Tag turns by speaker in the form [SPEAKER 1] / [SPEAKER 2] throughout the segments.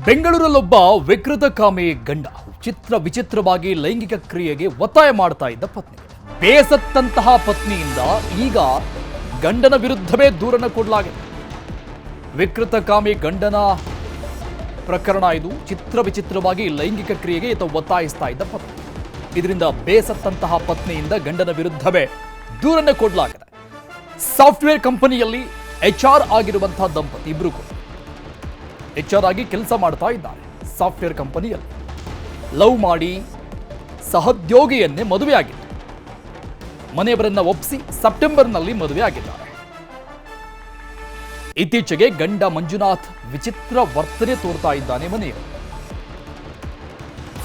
[SPEAKER 1] ಬೆಂಗಳೂರಲ್ಲೊಬ್ಬ ವಿಕೃತಕಾಮಿ ಗಂಡ ವಿಚಿತ್ರವಾಗಿ ಲೈಂಗಿಕ ಕ್ರಿಯೆಗೆ ಒತ್ತಾಯ ಮಾಡ್ತಾ ಇದ್ದ ಪತ್ನಿ ಬೇಸತ್ತಂತಹ ಪತ್ನಿಯಿಂದ ಈಗ ಗಂಡನ ವಿರುದ್ಧವೇ ದೂರನ್ನು ಕೊಡಲಾಗಿದೆ. ವಿಕೃತಕಾಮಿ ಗಂಡನ ಪ್ರಕರಣ ಇದು. ವಿಚಿತ್ರವಾಗಿ ಲೈಂಗಿಕ ಕ್ರಿಯೆಗೆ ಈತ ಒತ್ತಾಯಿಸ್ತಾ ಇದ್ದ ಪತ್ನಿ. ಇದರಿಂದ ಬೇಸತ್ತಂತಹ ಪತ್ನಿಯಿಂದ ಗಂಡನ ವಿರುದ್ಧವೇ ದೂರನ್ನು ಕೊಡಲಾಗಿದೆ. ಸಾಫ್ಟ್ವೇರ್ ಕಂಪನಿಯಲ್ಲಿ HR ಆಗಿರುವಂತಹ ದಂಪತಿ ಇಬ್ಬರು ಕೂಡ HR ಆಗಿ ಕೆಲಸ ಮಾಡ್ತಾ ಇದ್ದಾರೆ. ಸಾಫ್ಟ್ವೇರ್ ಕಂಪನಿಯಲ್ಲಿ ಲವ್ ಮಾಡಿ ಸಹೋದ್ಯೋಗಿಯನ್ನೇ ಮದುವೆಯಾಗಿತ್ತು. ಮನೆಯವರನ್ನ ಒಪ್ಪಿಸಿ ಸೆಪ್ಟೆಂಬರ್ನಲ್ಲಿ ಮದುವೆ ಆಗಿದ್ದಾರೆ. ಇತ್ತೀಚೆಗೆ ಗಂಡ ಮಂಜುನಾಥ್ ವಿಚಿತ್ರ ವರ್ತನೆ ತೋರ್ತಾ ಇದ್ದಾನೆ. ಮನೆಯಲ್ಲಿ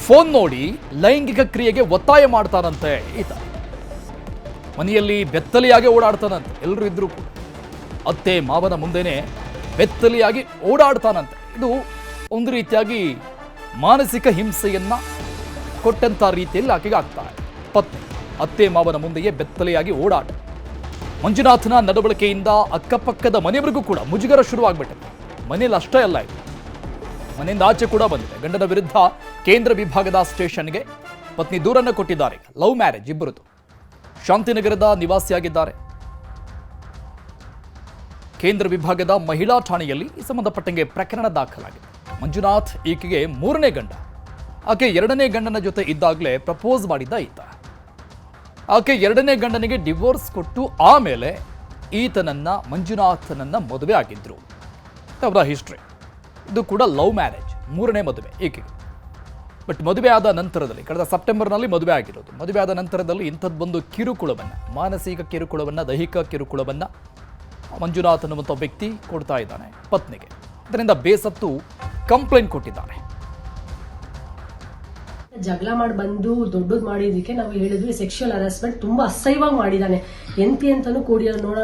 [SPEAKER 1] ಫೋನ್ ನೋಡಿ ಲೈಂಗಿಕ ಕ್ರಿಯೆಗೆ ಒತ್ತಾಯ ಮಾಡ್ತಾನಂತೆ ಈತ. ಮನೆಯಲ್ಲಿ ಬೆತ್ತಲೆಯಾಗಿ ಓಡಾಡ್ತಾನಂತೆ. ಎಲ್ಲರೂ ಇದ್ರು ಕೂಡ ಅತ್ತೆ ಮಾವನ ಮುಂದೆನೆ ಬೆತ್ತಲೆಯಾಗಿ ಓಡಾಡ್ತಾನಂತೆ. ಇದು ಒಂದು ರೀತಿಯಾಗಿ ಮಾನಸಿಕ ಹಿಂಸೆಯನ್ನ ಕೊಟ್ಟಂತ ರೀತಿಯಲ್ಲಿ ಆಕೆಗೆ ಆಗ್ತಾ ಇದೆ. ಪತ್ನಿ ಅತ್ತೆ ಮಾವನ ಮುಂದೆಯೇ ಬೆತ್ತಲೆಯಾಗಿ ಓಡಾಟ. ಮಂಜುನಾಥನ ನಡವಳಿಕೆಯಿಂದ ಅಕ್ಕಪಕ್ಕದ ಮನೆಯವರಿಗೂ ಕೂಡ ಮುಜುಗರ ಶುರುವಾಗ್ಬಿಟ್ಟಿದೆ. ಮನೆಯಲ್ಲಿ ಅಷ್ಟೇ ಅಲ್ಲ, ಇದು ಮನೆಯಿಂದ ಆಚೆ ಕೂಡ ಬಂದಿದೆ. ಗಂಡನ ವಿರುದ್ಧ ಕೇಂದ್ರ ವಿಭಾಗದ ಸ್ಟೇಷನ್ಗೆ ಪತ್ನಿ ದೂರನ್ನು ಕೊಟ್ಟಿದ್ದಾರೆ. ಲವ್ ಮ್ಯಾರೇಜ್ ಇಬ್ಬರದು. ಶಾಂತಿನಗರದ ನಿವಾಸಿಯಾಗಿದ್ದಾರೆ. ಕೇಂದ್ರ ವಿಭಾಗದ ಮಹಿಳಾ ಠಾಣೆಯಲ್ಲಿ ಈ ಸಂಬಂಧಪಟ್ಟಂಗೆ ಪ್ರಕರಣ ದಾಖಲಾಗಿದೆ. ಮಂಜುನಾಥ್ ಈಕೆಗೆ 3ನೇ ಗಂಡ. ಆಕೆ 2ನೇ ಗಂಡನ ಜೊತೆ ಇದ್ದಾಗಲೇ ಪ್ರಪೋಸ್ ಮಾಡಿದ್ದ ಈತ. ಆಕೆ 2ನೇ ಗಂಡನಿಗೆ ಡಿವೋರ್ಸ್ ಕೊಟ್ಟು ಆಮೇಲೆ ಈತನನ್ನ ಮಂಜುನಾಥನನ್ನ ಮದುವೆ ಆಗಿದ್ರು. ಅವರ ಹಿಸ್ಟ್ರಿ ಇದು ಕೂಡ ಲವ್ ಮ್ಯಾರೇಜ್. 3ನೇ ಮದುವೆ ಈಕೆಗೆ. ಬಟ್ ಮದುವೆ ಆದ ನಂತರದಲ್ಲಿ ಕಳೆದ ಸೆಪ್ಟೆಂಬರ್ನಲ್ಲಿ ಮದುವೆ ಆಗಿರೋದು. ಮದುವೆ ಆದ ನಂತರದಲ್ಲಿ ಇಂಥದ್ದೊಂದು ಕಿರುಕುಳವನ್ನು, ಮಾನಸಿಕ ಕಿರುಕುಳವನ್ನು, ದೈಹಿಕ ಕಿರುಕುಳವನ್ನು ಮಂಜುನಾಥ್ ಅನ್ನುವಂಥ ವ್ಯಕ್ತಿ ಕೊಡ್ತಾ ಇದ್ದಾನೆ ಪತ್ನಿಗೆ. ಇದರಿಂದ ಬೇಸತ್ತು ಕಂಪ್ಲೇಂಟ್ ಕೊಟ್ಟಿದ್ದಾನೆ.
[SPEAKER 2] ಜಗಳ ಮಾಡಿ ಬಂದು ದೊಡ್ಡದು ಮಾಡಿದಕ್ಕೆ ನಾವು ಹೇಳಿದ್ವಿ ಸೆಕ್ಷುವಲ್ ಹರಾಸ್ಮೆಂಟ್ ತುಂಬಾ ಅಸಹ್ಯವಾಗಿ ಮಾಡಿದಾನೆ. ಎಂತಾನು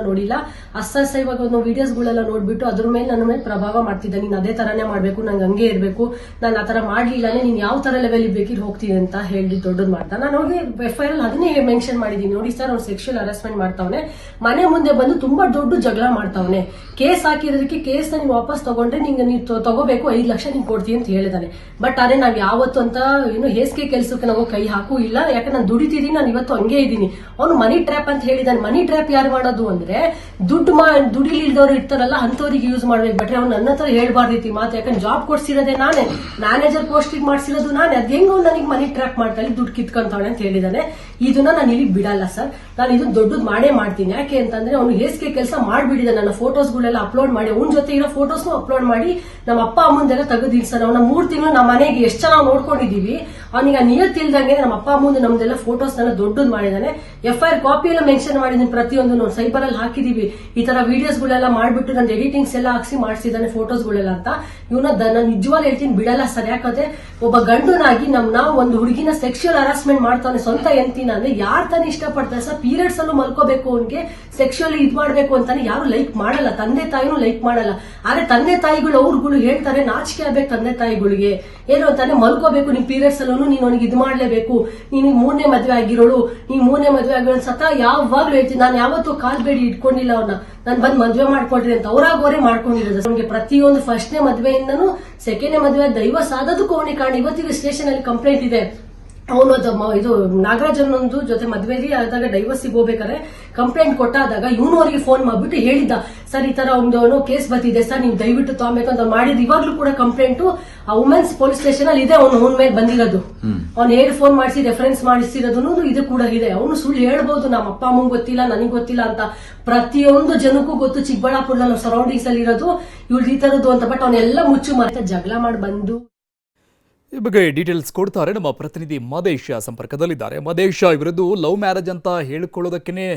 [SPEAKER 2] ನೋಡಿಲ್ಲ. ಅಸಹ್ಯವಾಗಿ ಒಂದು ವಿಡಿಯೋಸ್ಗಳೆಲ್ಲ ನೋಡ್ಬಿಟ್ಟು ಅದ್ರ ಮೇಲೆ ನನ್ನ ಮೇಲೆ ಪ್ರಭಾವ ಮಾಡ್ತಿದ್ದ. ನೀನ್ ಅದೇ ತರನೇ ಮಾಡ್ಬೇಕು, ನಂಗೆ ಹಂಗೆ ಇರ್ಬೇಕು, ನಾನು ಆತರ ಮಾಡ್ಲಿಲ್ಲಾನೆ ನೀನ್ ಯಾವ ತರ ಲೆವೆಲ್ ಬೇಕಿರ್ ಹೋಗ್ತೀನಿ ಅಂತ ಹೇಳಿ ದೊಡ್ಡದು ಮಾಡ್ತಾ. ನಾನು ಅವ್ರಿಗೆ FIR ಅಲ್ಲಿ ಅದನ್ನೇ ಮೆನ್ಷನ್ ಮಾಡಿದೀನಿ. ನೋಡಿ ಸರ್, ಅವ್ನು ಸೆಕ್ಷುವಲ್ ಹರಾಸ್ಮೆಂಟ್ ಮಾಡ್ತಾವನೆ, ಮನೆ ಮುಂದೆ ಬಂದು ತುಂಬಾ ದೊಡ್ಡ ಜಗಳ ಮಾಡ್ತಾವನೆ, ಕೇಸ್ ಹಾಕಿರೋದಕ್ಕೆ ಕೇಸ್ ನ ನೀವು ವಾಪಸ್ ತಗೊಂಡ್ರೆ ನೀವು ತಗೋಬೇಕು, 5 ಲಕ್ಷ ನಿಂಗೆ ಕೊಡ್ತೀನಿ ಅಂತ ಹೇಳಿದಾನೆ. ಬಟ್ ಅದೇ ನಾವ್ ಯಾವತ್ತು ಅಂತ ಹೇಸಿಗೆ ಕೆಲಸಕ್ಕೆ ನಾವು ಕೈ ಹಾಕೂ ಇಲ್ಲ. ಯಾಕಂದ್ರೆ ನಾನು ದುಡಿತಿದ್ದೀನಿ, ನಾನು ಇವತ್ತು ಹಂಗೆ ಇದ್ದೀನಿ. ಅವನು ಮನಿ ಟ್ರ್ಯಾಪ್ ಅಂತ ಹೇಳಿದಾನೆ. ಮನಿ ಟ್ರ್ಯಾಪ್ ಯಾರು ಮಾಡೋದು ಅಂದ್ರೆ ದುಡಿಲಿಲ್ದವ್ರು ಇರ್ತಾರಲ್ಲ ಅಂತವ್ರಿಗೆ ಯೂಸ್ ಮಾಡ್ಬೇಕು. ಬಟ್ರೆ ಅವ್ನು ನನ್ನ ಹತ್ರ ಹೇಳ್ಬಾರ್ದೈತಿ ಮಾತು. ಯಾಕಂದ್ರೆ ಜಾಬ್ ಕೊಡ್ಸಿರೋದೇ ನಾನೇ, ಮ್ಯಾನೇಜರ್ ಪೋಸ್ಟಿಗೆ ಮಾಡ್ಸಿರೋದು ನಾನೇ. ಅದ್ ಹೆಂಗ ನನಗೆ ಮನಿ ಟ್ರ್ಯಾಪ್ ಮಾಡ್ಕೊಳ್ಳಿ, ದುಡ್ಡು ಕಿತ್ಕೊಂತಾವನೆ ಅಂತ ಹೇಳಿದಾನೆ. ಇದನ್ನ ನಾನು ಇಲ್ಲಿ ಬಿಡಲ್ಲ ಸರ್, ನಾನು ಇದು ದೊಡ್ಡದು ಮಾಡೇ ಮಾಡ್ತೀನಿ. ಯಾಕೆ ಅಂತಂದ್ರೆ ಅವ್ನು ಹೇಸಿಗೆ ಕೆಲಸ ಮಾಡ್ಬಿಟ್ಟಿದೆ. ನನ್ನ ಫೋಟೋಸ್ಗಳೆಲ್ಲ ಅಪ್ಲೋಡ್ ಮಾಡಿ, ಅವ್ನ ಜೊತೆ ಇರೋ ಫೋಟೋಸ್ನು ಅಪ್ಲೋಡ್ ಮಾಡಿ ನಮ್ಮ ಅಪ್ಪ ಅಮ್ಮಂದೆಲ್ಲ ತೆಗೆದಿಲ್ಲ ಸರ್. ಅವನ 3 ತಿಂಗಳು ನಮ್ಮ ಮನೆಗೆ ಎಷ್ಟು ಚೆನ್ನಾಗಿ ನೋಡ್ಕೊಂಡಿದೀವಿ. ಅವನಿಗೆ ನಿಯತ್ತಿಲ್ದಂಗೆ ನಮ್ಮ ಅಪ್ಪ ಮುಂದೆ ನಮ್ದೆಲ್ಲ ಫೋಟೋಸ್ ನೆಲ್ಲ ದೊಡ್ಡದು ಮಾಡಿದಾನೆ. FIR ಕಾಪಿ ಎಲ್ಲ ಮೆನ್ಷನ್ ಮಾಡಿದೀನಿ. ಪ್ರತಿಯೊಂದು ಸೈಬರ್ ಅಲ್ಲಿ ಹಾಕಿದೀವಿ. ಈ ತರ ವಿಡಿಯೋಸ್ ಗಳೆಲ್ಲ ಮಾಡ್ಬಿಟ್ಟು ನನ್ನ ಎಡಿಟಿಂಗ್ಸ್ ಎಲ್ಲ ಹಾಕ್ಸಿ ಮಾಡಿಸಿದಾನೆ ಫೋಟೋಸ್ ಗಳೆಲ್ಲ ಅಂತ. ನಾನು ನಿಜವಾಗ್ಲೂ ಹೇಳ್ತೀನಿ, ಬಿಡಲ್ಲ ಸರ್. ಯಾಕಂದ್ರೆ ಒಬ್ಬ ಗಂಡನಾಗಿ ನಾವು ಒಂದು ಹುಡುಗಿನ ಸೆಕ್ಷುವಲ್ ಹರಾಸ್ಮೆಂಟ್ ಮಾಡ್ತಾನೆ ಸ್ವಂತ ಎಂತಿನ ಅಂದ್ರೆ ಯಾರು ತಾನೇ ಇಷ್ಟಪಡ್ತಾರೆ ಸರ್? ಪೀರಿಯಡ್ಸ್ ಅಲ್ಲೂ ಮಲ್ಕೋಬೇಕು, ಅವನಿಗೆ ಸೆಕ್ಷುವಲ್ ಇದ್ ಮಾಡ್ಬೇಕು ಅಂತಾನೆ ಯಾರು ಲೈಕ್ ಮಾಡಲ್ಲ. ತಂದೆ ತಾಯಿನೂ ಲೈಕ್ ಮಾಡಲ್ಲ. ಆದ್ರೆ ತಂದೆ ತಾಯಿಗಳು ಅವ್ರುಗಳು ಹೇಳ್ತಾರೆ, ನಾಚಿಕೆ ಆಗ್ಬೇಕು ತಂದೆ ತಾಯಿಗಳಿಗೆ. ಏನು ಅಂತಾನೆ, ಮಲ್ಕೋಬೇಕು, ನಿಮ್ ಪೀರಿಯಡ್ಸ್ ಅಲ್ಲೂ ನೀನು ಅವನಿಗೆ ಇದು ಮಾಡ್ಲೇಬೇಕು, ನೀನು 3ನೇ ಮದ್ವೆ ಆಗಿರೋಳು, ನೀನ್ 3ನೇ ಮದ್ವೆ ಆಗಿರೋ ಸತ ಯಾವಾಗ್ಲೂ ಹೇಳ್ತೀನಿ. ನಾನು ಯಾವತ್ತೂ ಕಾಲ್ ಬೇಡಿ ಇಟ್ಕೊಂಡಿಲ್ಲ ಅವ್ರನ್ನ. ನಾನು ಬಂದ್ ಮದ್ವೆ ಮಾಡ್ಕೊಡ್ರಿ ಅಂತ ಅವರಾಗೋರೇ ಮಾಡ್ಕೊಂಡಿರೋದು. ನಮ್ಗೆ ಪ್ರತಿಯೊಂದು 1ನೇ ಮದ್ವೆಯಿಂದನೂ 2ನೇ ಮದ್ವೆ ಡೈವರ್ಸ್ ಆದದಕ್ಕೂ ಅವನಿಗೆ ಕಾರಣ. ಇವತ್ತಿಗೆ ಸ್ಟೇಷನ್ ಅಲ್ಲಿ ಕಂಪ್ಲೇಂಟ್ ಇದೆ. ಅವನು ಇದು ನಾಗರಾಜನೊಂದು ಜೊತೆ ಮದ್ವೆಲಿ ಆದಾಗ ಡೈವರ್ಸಿಗೆ ಹೋಗ್ಬೇಕಾದ್ರೆ ಕಂಪ್ಲೇಂಟ್ ಕೊಟ್ಟಾದಾಗ ಇವನು ಅವರಿಗೆ ಫೋನ್ ಮಾಡ್ಬಿಟ್ಟು ಹೇಳಿದ್ದ, ಸರ್ ಈ ತರ ಒಂದು ಕೇಸ್ ಬರ್ತಿದೆ ಸರ್, ನೀವು ದಯವಿಟ್ಟು ತಗೋಬೇಕು ಅಂತ ಮಾಡಿದ್. ಇವಾಗ್ಲೂ ಕೂಡ ಕಂಪ್ಲೇಂಟ್ ವುಮೆನ್ಸ್ ಪೊಲೀಸ್ ಸ್ಟೇಷನ್ ಅಲ್ಲಿ ಇದೆ. ಅವನ ಮೇಲೆ ಬಂದಿರೋದು, ಅವ್ನು ಹೇಳಿ ಫೋನ್ ಮಾಡಿಸಿ ರೆಫರೆನ್ಸ್ ಮಾಡಿಸಿರೋದು ಇದು ಕೂಡ ಇದೆ. ಅವನು ಸುಳ್ಳು ಹೇಳ್ಬಹುದು, ನಮ್ಮ ಅಪ್ಪ ಅಮ್ಮಂಗ್ ಗೊತ್ತಿಲ್ಲ, ನನಗೆ ಗೊತ್ತಿಲ್ಲ ಅಂತ. ಪ್ರತಿಯೊಂದು ಜನಕ್ಕೂ ಗೊತ್ತು ಚಿಕ್ಕಬಳ್ಳಾಪುರದಲ್ಲಿ ಸರೌಂಡಿಂಗ್ಸ್ ಅಲ್ಲಿ ಇರೋದು ಇವ್ಳು ಈ ತರದ್ದು ಅಂತ. ಬಟ್ ಅವನ್ನೆಲ್ಲ ಮುಚ್ಚು ಮಾತ್ರ ಜಗಳ ಮಾಡಿ ಬಂದು
[SPEAKER 1] ಈ ಬಗ್ಗೆ ಡೀಟೇಲ್ಸ್ ಕೊಡ್ತಾರೆ ನಮ್ಮ ಪ್ರತಿನಿಧಿ ಮದೇಶ ಸಂಪರ್ಕದಲ್ಲಿದ್ದಾರೆ. ಮದೇಶ, ಇವರದ್ದು ಲವ್ ಮ್ಯಾರೇಜ್ ಅಂತ ಹೇಳಿಕೊಳ್ಳೋದಕ್ಕೇ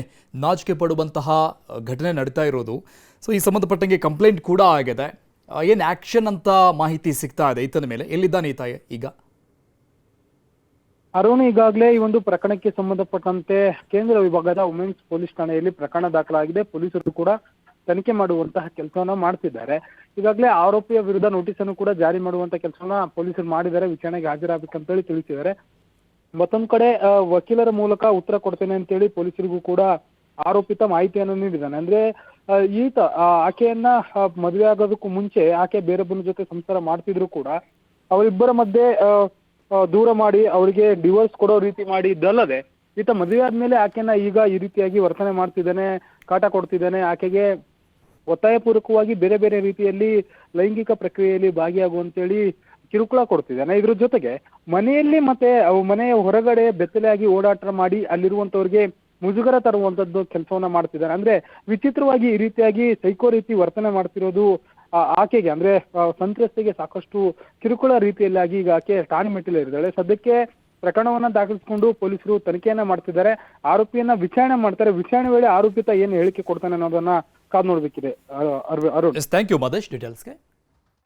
[SPEAKER 1] ನಾಚಿಕೆ ಪಡುವಂತಹ ಘಟನೆ ನಡೀತಾ ಇರೋದು. ಸೊ ಈ ಸಂಬಂಧಪಟ್ಟಂಗೆ ಕಂಪ್ಲೇಂಟ್ ಕೂಡ ಆಗಿದೆ. ಏನು ಆಕ್ಷನ್ ಅಂತ ಮಾಹಿತಿ ಸಿಗ್ತಾ ಇದೆ ಈತನ ಮೇಲೆ? ಎಲ್ಲಿದ್ದಾನೆ ಈತ ಈಗ?
[SPEAKER 3] ಅರುಣ್, ಈಗಾಗಲೇ ಈ ಒಂದು ಪ್ರಕರಣಕ್ಕೆ ಸಂಬಂಧಪಟ್ಟಂತೆ ಕೇಂದ್ರ ವಿಭಾಗದ ವುಮೆನ್ಸ್ ಪೊಲೀಸ್ ಠಾಣೆಯಲ್ಲಿ ಪ್ರಕರಣ ದಾಖಲಾಗಿದೆ. ಪೊಲೀಸರು ಕೂಡ ತನಿಖೆ ಮಾಡುವಂತಹ ಕೆಲಸವನ್ನ ಮಾಡ್ತಿದ್ದಾರೆ. ಈಗಾಗಲೇ ಆರೋಪಿಯ ವಿರುದ್ಧ ನೋಟಿಸ್ ಅನ್ನು ಕೂಡ ಜಾರಿ ಮಾಡುವಂತ ಕೆಲಸವನ್ನ ಪೊಲೀಸರು ಮಾಡಿದ್ದಾರೆ. ವಿಚಾರಣೆಗೆ ಹಾಜರಾಗಬೇಕಂತೇಳಿ ತಿಳಿಸಿದ್ದಾರೆ. ಮತ್ತೊಂದ್ ಕಡೆ ವಕೀಲರ ಮೂಲಕ ಉತ್ತರ ಕೊಡ್ತೇನೆ ಅಂತೇಳಿ ಪೊಲೀಸರಿಗೂ ಕೂಡ ಆರೋಪಿತ ಮಾಹಿತಿಯನ್ನು ನೀಡಿದ್ದಾನೆ. ಅಂದ್ರೆ ಆಕೆಯನ್ನ ಮದುವೆ ಆಗೋದಕ್ಕೂ ಮುಂಚೆ ಆಕೆ ಬೇರೊಬ್ಬನ ಜೊತೆ ಸಂಸಾರ ಮಾಡ್ತಿದ್ರು ಕೂಡ ಅವರಿಬ್ಬರ ಮಧ್ಯೆ ದೂರ ಮಾಡಿ ಅವರಿಗೆ ಡಿವೋರ್ಸ್ ಕೊಡೋ ರೀತಿ ಮಾಡಿ ಇದ್ದಲ್ಲದೆ ಈತ ಮದುವೆ ಆದ್ಮೇಲೆ ಆಕೆನ ಈಗ ಈ ರೀತಿಯಾಗಿ ವರ್ತನೆ ಮಾಡ್ತಿದ್ದಾನೆ, ಕಾಟ ಕೊಡ್ತಿದ್ದಾನೆ, ಆಕೆಗೆ ಒತ್ತಾಯಪೂರ್ವಕವಾಗಿ ಬೇರೆ ಬೇರೆ ರೀತಿಯಲ್ಲಿ ಲೈಂಗಿಕ ಪ್ರಕ್ರಿಯೆಯಲ್ಲಿ ಭಾಗಿಯಾಗುವಂತೇಳಿ ಕಿರುಕುಳ ಕೊಡ್ತಿದ್ದಾನೆ. ಇದ್ರ ಜೊತೆಗೆ ಮನೆಯಲ್ಲಿ ಮತ್ತೆ ಮನೆಯ ಹೊರಗಡೆ ಬೆತ್ತಲೆಯಾಗಿ ಓಡಾಟ ಮಾಡಿ ಅಲ್ಲಿರುವಂತವ್ರಿಗೆ ಮುಜುಗರ ತರುವಂತದ್ದು ಕೆಲಸವನ್ನ ಮಾಡ್ತಿದ್ದಾನೆ. ಅಂದ್ರೆ ವಿಚಿತ್ರವಾಗಿ ಈ ರೀತಿಯಾಗಿ ಸೈಕೋ ರೀತಿ ವರ್ತನೆ ಮಾಡ್ತಿರೋದು ಆಕೆಗೆ ಅಂದ್ರೆ ಸಂತ್ರಸ್ತೆಗೆ ಸಾಕಷ್ಟು ಕಿರುಕುಳ ರೀತಿಯಲ್ಲಾಗಿ ಈಗ ಆಕೆ ಠಾಣೆ ಮೆಟ್ಟಿಲಿದ್ದಾಳೆ. ಸದ್ಯಕ್ಕೆ ಪ್ರಕರಣವನ್ನ ದಾಖಲಿಸಿಕೊಂಡು ಪೊಲೀಸರು ತನಿಖೆಯನ್ನ ಮಾಡ್ತಿದ್ದಾರೆ. ಆರೋಪಿಯನ್ನ ವಿಚಾರಣೆ ಮಾಡ್ತಾರೆ. ವಿಚಾರಣೆ ವೇಳೆ ಆರೋಪಿತ ಏನು ಹೇಳಿಕೆ ಕೊಡ್ತಾನೆ ಅನ್ನೋದನ್ನ ಕಾದು ನೋಡ್ಬೇಕಿದೆ. ಅರುಣ್.
[SPEAKER 1] Thank you Madesh ಡೀಟೇಲ್ಸ್ಗೆ.